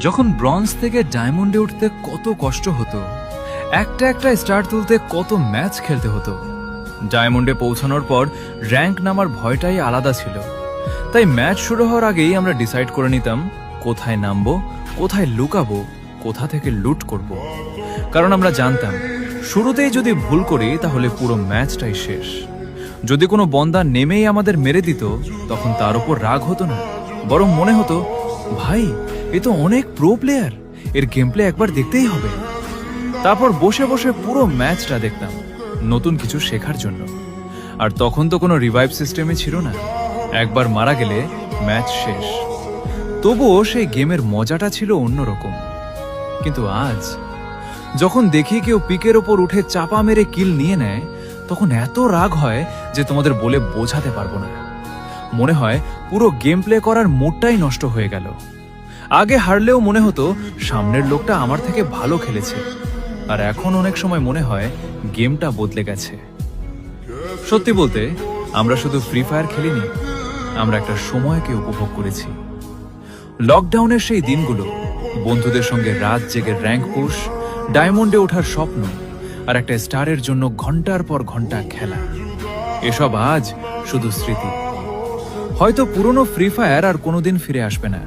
যখন ব্রঞ্জ থেকে ডায়মন্ডে উঠতে কত কষ্ট হতো, একটা একটা স্টার তুলতে কত ম্যাচ খেলতে হতো। ডায়মন্ডে পৌঁছানোর পর র্যাঙ্ক নামার ভয়টাই আলাদা ছিল। তাই ম্যাচ শুরু হওয়ার আগেই আমরা ডিসাইড করে নিতাম কোথায় নামবো, কোথায় লুকাবো, কোথা থেকে লুট করব। কারণ আমরা জানতাম শুরুতেই যদি ভুল করি তাহলে পুরো ম্যাচটাই শেষ। যদি কোনো বন্দা নেমেই আমাদের মেরে দিত তখন তার উপর রাগ হতো না, বরং মনে হতো ভাই এ তো অনেক প্রো প্লেয়ার, এর গেম প্লে একবার দেখতেই হবে। তারপর বসে বসে পুরো ম্যাচটা দেখতাম নতুন কিছু শেখার জন্য। আর তখন তো কোনো রিভাইভ সিস্টেমই ছিল না, একবার মারা গেলে ম্যাচ শেষ। তবুও সেই গেমের মজাটা ছিল অন্যরকম। কিন্তু আজ যখন দেখি কেউ পিকের ওপর উঠে চাপা মেরে কিল নিয়ে নেয় তখন এত রাগ হয় যে তোমাদের বলে বোঝাতে পারবো না। মনে হয় পুরো গেম প্লে করার মুডটাই নষ্ট হয়ে গেল। আগে হারলেও মনে হতো সামনের লোকটা আমার থেকে ভালো খেলেছে, আর এখন অনেক সময় মনে হয় গেমটা বদলে গেছে। সত্যি বলতে আমরা শুধু ফ্রি ফায়ার খেলিনি, আমরা একটা সময়কে উপভোগ করেছি। লকডাউনের সেই দিনগুলো, বন্ধুদের সঙ্গে রাত জেগে র্যাঙ্ক পুশ, ডায়মন্ডে ওঠার স্বপ্ন, আর একটা স্টারের জন্য ঘন্টার পর ঘন্টা খেলা, এসব আজ শুধু স্মৃতি। হয়তো পুরনো ফ্রি ফায়ার আর কোনোদিন ফিরে আসবে না,